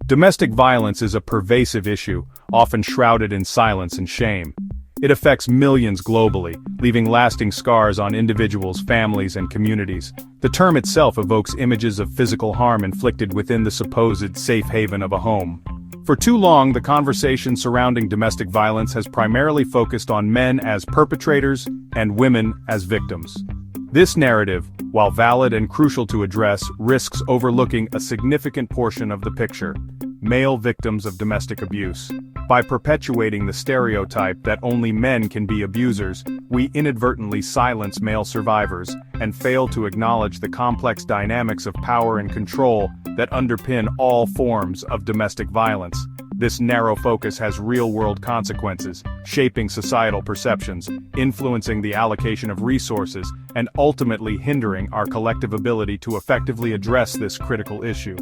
Domestic violence is a pervasive issue, often shrouded in silence and shame. It affects millions globally, leaving lasting scars on individuals, families, and communities. The term itself evokes images of physical harm inflicted within the supposed safe haven of a home. For too long, the conversation surrounding domestic violence has primarily focused on men as perpetrators and women as victims. This narrative, while valid and crucial to address, risks overlooking a significant portion of the picture: male victims of domestic abuse. By perpetuating the stereotype that only men can be abusers, we inadvertently silence male survivors and fail to acknowledge the complex dynamics of power and control that underpin all forms of domestic violence. This narrow focus has real-world consequences, shaping societal perceptions, influencing the allocation of resources, and ultimately hindering our collective ability to effectively address this critical issue.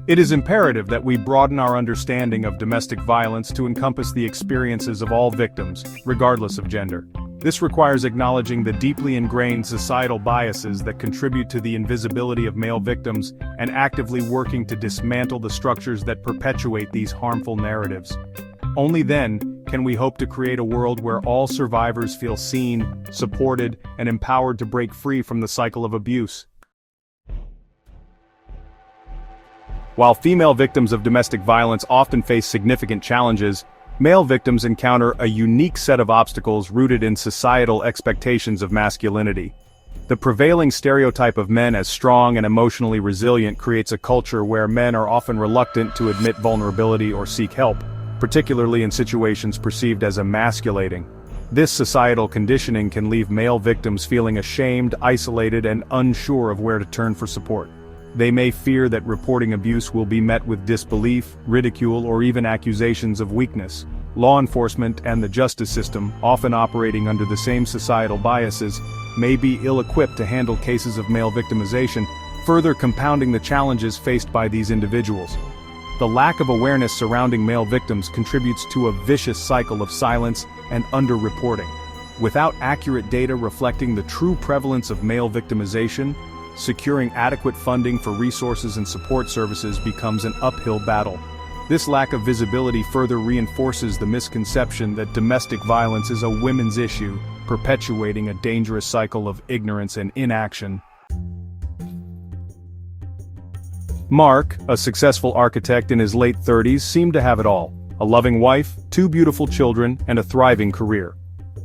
It is imperative that we broaden our understanding of domestic violence to encompass the experiences of all victims, regardless of gender. This requires acknowledging the deeply ingrained societal biases that contribute to the invisibility of male victims and actively working to dismantle the structures that perpetuate these harmful narratives. Only then can we hope to create a world where all survivors feel seen, supported, and empowered to break free from the cycle of abuse. While female victims of domestic violence often face significant challenges, male victims encounter a unique set of obstacles rooted in societal expectations of masculinity. The prevailing stereotype of men as strong and emotionally resilient creates a culture where men are often reluctant to admit vulnerability or seek help, particularly in situations perceived as emasculating. This societal conditioning can leave male victims feeling ashamed, isolated, and unsure of where to turn for support. They may fear that reporting abuse will be met with disbelief, ridicule, or even accusations of weakness. Law enforcement and the justice system, often operating under the same societal biases, may be ill-equipped to handle cases of male victimization, further compounding the challenges faced by these individuals. The lack of awareness surrounding male victims contributes to a vicious cycle of silence and underreporting. Without accurate data reflecting the true prevalence of male victimization, securing adequate funding for resources and support services becomes an uphill battle. This lack of visibility further reinforces the misconception that domestic violence is a women's issue, perpetuating a dangerous cycle of ignorance and inaction. Mark, a successful architect in his late 30s, seemed to have it all: a loving wife, 2 beautiful children, and a thriving career.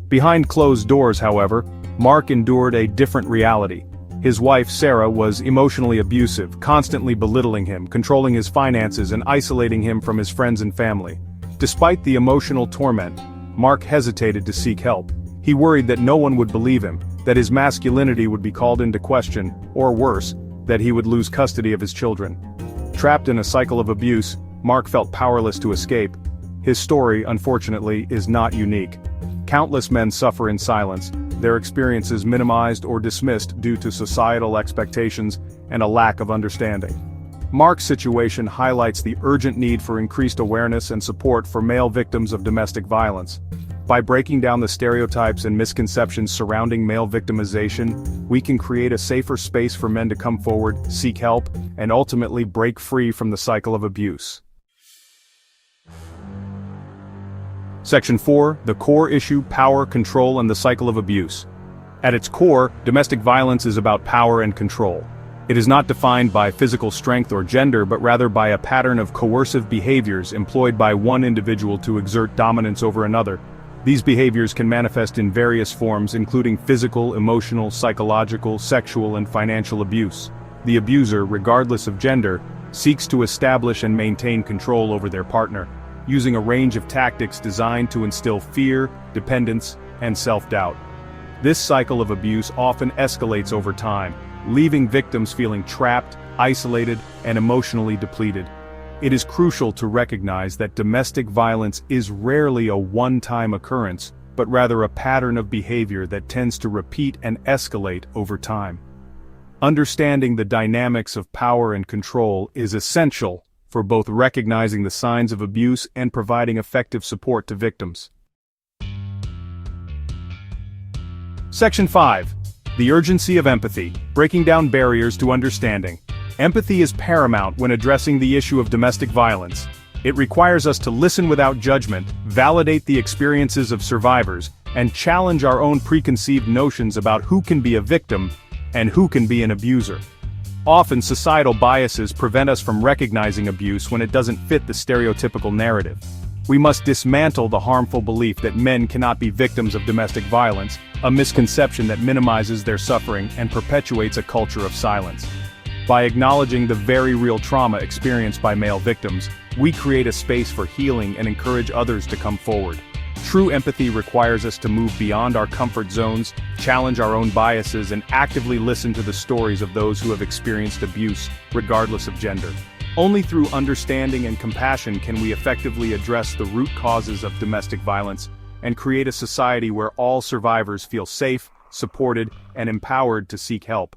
Behind closed doors, however, Mark endured a different reality. His wife, Sarah, was emotionally abusive, constantly belittling him, controlling his finances, and isolating him from his friends and family. Despite the emotional torment, Mark hesitated to seek help. He worried that no one would believe him, that his masculinity would be called into question, or worse, that he would lose custody of his children. Trapped in a cycle of abuse, Mark felt powerless to escape. His story, unfortunately, is not unique. Countless men suffer in silence, their experiences minimized or dismissed due to societal expectations and a lack of understanding. Mark's situation highlights the urgent need for increased awareness and support for male victims of domestic violence. By breaking down the stereotypes and misconceptions surrounding male victimization, we can create a safer space for men to come forward, seek help, and ultimately break free from the cycle of abuse. Section 4, the core issue: power, control, and the cycle of abuse. At its core, domestic violence is about power and control. It is not defined by physical strength or gender, but rather by a pattern of coercive behaviors employed by one individual to exert dominance over another. These behaviors can manifest in various forms, including physical, emotional, psychological, sexual, and financial abuse. The abuser, regardless of gender, seeks to establish and maintain control over their partner, using a range of tactics designed to instill fear, dependence, and self-doubt. This cycle of abuse often escalates over time, leaving victims feeling trapped, isolated, and emotionally depleted. It is crucial to recognize that domestic violence is rarely a one-time occurrence, but rather a pattern of behavior that tends to repeat and escalate over time. Understanding the dynamics of power and control is essential for both recognizing the signs of abuse and providing effective support to victims. Section 5. The urgency of empathy: breaking down barriers to understanding. Empathy is paramount when addressing the issue of domestic violence. It requires us to listen without judgment, validate the experiences of survivors, and challenge our own preconceived notions about who can be a victim and who can be an abuser. Often societal biases prevent us from recognizing abuse when it doesn't fit the stereotypical narrative. We must dismantle the harmful belief that men cannot be victims of domestic violence, a misconception that minimizes their suffering and perpetuates a culture of silence. By acknowledging the very real trauma experienced by male victims, we create a space for healing and encourage others to come forward. True empathy requires us to move beyond our comfort zones, challenge our own biases, and actively listen to the stories of those who have experienced abuse, regardless of gender. Only through understanding and compassion can we effectively address the root causes of domestic violence and create a society where all survivors feel safe, supported, and empowered to seek help.